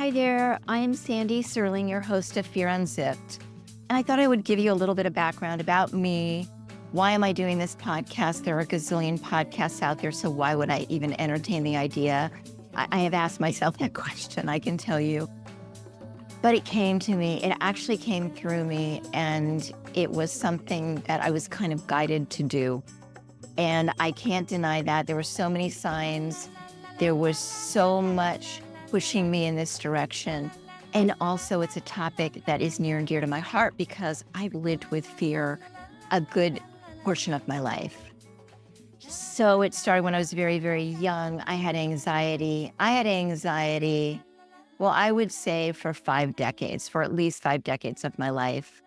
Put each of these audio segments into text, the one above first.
Hi there, I'm Sandi Serling, your host of Fear Unzipped. And I thought I would give you a little bit of background about me. Why am I doing this podcast? There are a gazillion podcasts out there, so why would I even entertain the idea? I have asked myself that question, I can tell you. But it came to me, it actually came through me, and it was something that I was kind of guided to do. And I can't deny that. There were so many signs. There was so much pushing me in this direction. And also, it's a topic that is near and dear to my heart because I've lived with fear a good portion of my life. So it started when I was very, very young. I had anxiety. Well, I would say for at least 5 decades of my life.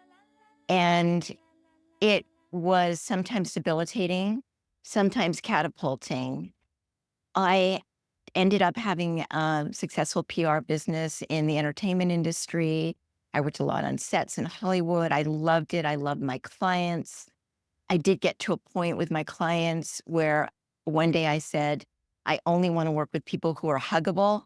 And it was sometimes debilitating, sometimes catapulting. I ended up having a successful PR business in the entertainment industry. I worked a lot on sets in Hollywood. I loved it. I loved my clients. I did get to a point with my clients where one day I said, I only want to work with people who are huggable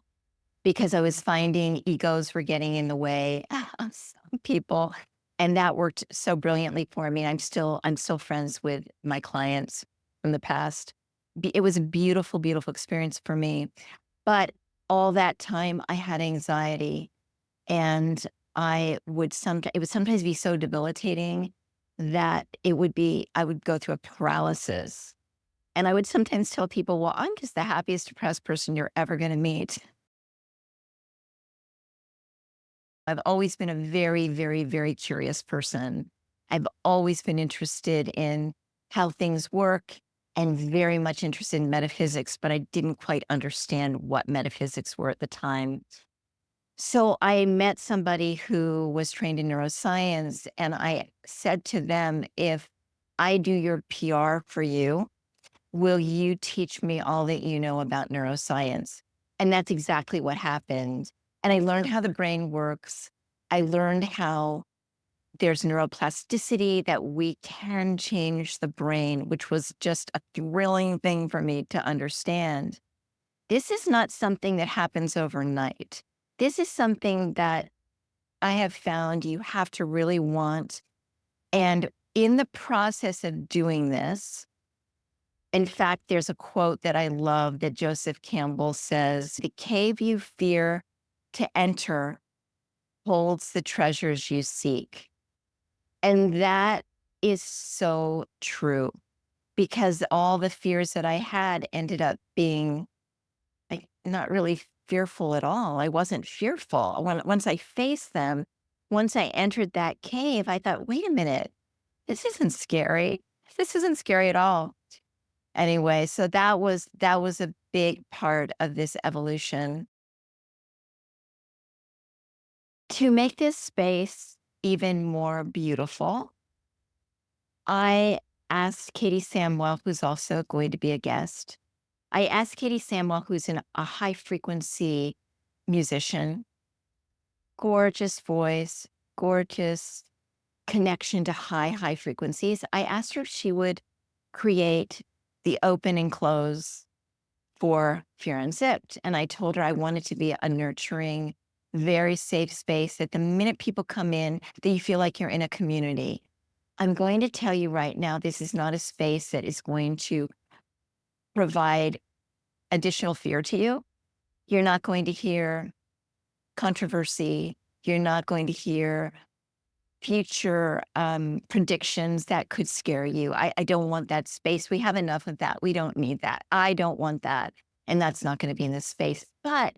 because I was finding egos were getting in the way of some people. And that worked so brilliantly for me. I'm still friends with my clients from the past. It was a beautiful, beautiful experience for me. But all that time I had anxiety, and it would sometimes be so debilitating that I would go through a paralysis. And I would sometimes tell people, well, I'm just the happiest depressed person you're ever going to meet. I've always been a very, very, very curious person. I've always been interested in how things work and very much interested in metaphysics, but I didn't quite understand what metaphysics were at the time. So I met somebody who was trained in neuroscience, and I said to them, if I do your PR for you, will you teach me all that you know about neuroscience? And that's exactly what happened. And I learned how the brain works. I learned how there's neuroplasticity, that we can change the brain, which was just a thrilling thing for me to understand. This is not something that happens overnight. This is something that I have found you have to really want. And in the process of doing this, in fact, there's a quote that I love that Joseph Campbell says, "The cave you fear to enter holds the treasures you seek." And that is so true because all the fears that I had ended up being like not really fearful at all. I wasn't fearful. Once I faced them, once I entered that cave, I thought, wait a minute, this isn't scary. This isn't scary at all. Anyway, so that was a big part of this evolution. To make this space even more beautiful, I asked Katie Samwell, who's also going to be a guest. I asked Katie Samwell, who's a high frequency musician, gorgeous voice, gorgeous connection to high, high frequencies. I asked her if she would create the open and close for Fear Unzipped. And I told her I wanted to be a nurturing, very safe space that the minute people come in, that you feel like you're in a community. I'm going to tell you right now, this is not a space that is going to provide additional fear to you. You're not going to hear controversy. You're not going to hear future predictions that could scare you. I don't want that space. We have enough of that. We don't need that. I don't want that. And that's not going to be in this space. But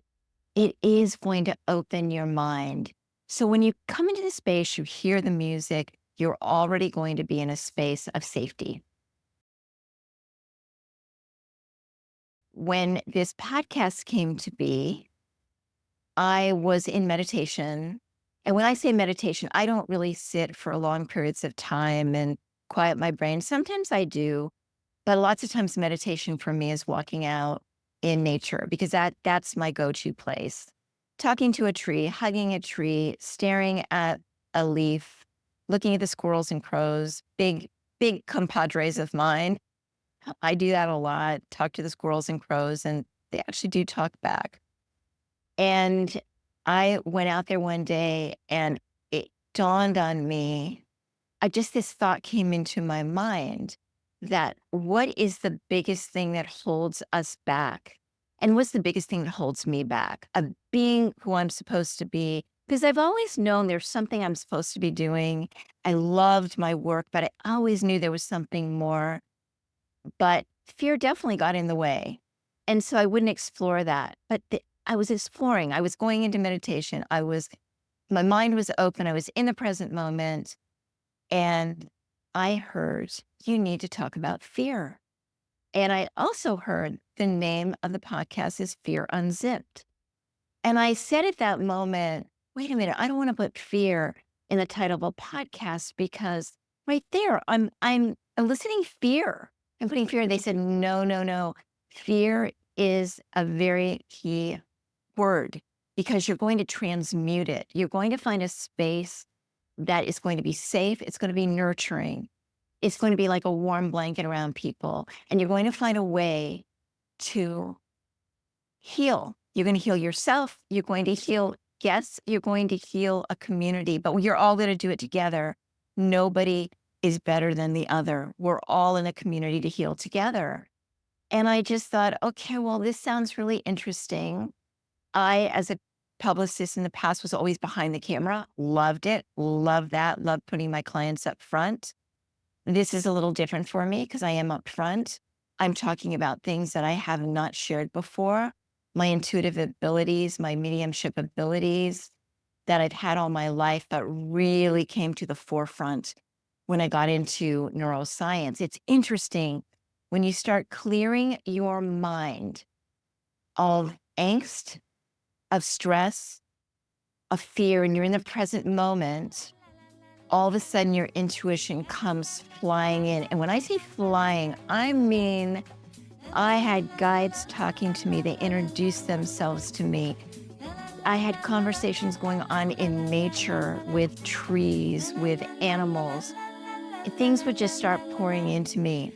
it is going to open your mind. So when you come into the space, you hear the music, you're already going to be in a space of safety. When this podcast came to be, I was in meditation. And when I say meditation, I don't really sit for long periods of time and quiet my brain. Sometimes I do, but lots of times meditation for me is walking out in nature because that's my go-to place. Talking to a tree, hugging a tree, staring at a leaf, looking at the squirrels and crows, big, big compadres of mine. I do that a lot, talk to the squirrels and crows, and they actually do talk back. And I went out there one day and it dawned on me. This thought came into my mind that what is the biggest thing that holds us back? And what's the biggest thing that holds me back? Of being who I'm supposed to be. Because I've always known there's something I'm supposed to be doing. I loved my work, but I always knew there was something more. But fear definitely got in the way. And so I wouldn't explore that. But I was exploring. I was going into meditation. My mind was open. I was in the present moment. And I heard, you need to talk about fear. And I also heard the name of the podcast is Fear Unzipped. And I said at that moment, wait a minute, I don't want to put fear in the title of a podcast because right there, I'm eliciting fear. I'm putting fear. They said, no, no, no. Fear is a very key word because you're going to transmute it. You're going to find a space that is going to be safe. It's going to be nurturing. It's going to be like a warm blanket around people. And you're going to find a way to heal. You're going to heal yourself. You're going to heal guests. You're going to heal a community, but you're all going to do it together. Nobody is better than the other. We're all in a community to heal together. And I just thought, okay, well, this sounds really interesting. I, as a publicist in the past, was always behind the camera, loved it, loved that, loved putting my clients up front. This is a little different for me because I am up front. I'm talking about things that I have not shared before, my intuitive abilities, my mediumship abilities that I've had all my life, but really came to the forefront when I got into neuroscience. It's interesting when you start clearing your mind of angst, of stress, of fear, and you're in the present moment, all of a sudden your intuition comes flying in. And when I say flying, I mean, I had guides talking to me. They introduced themselves to me. I had conversations going on in nature with trees, with animals. Things would just start pouring into me.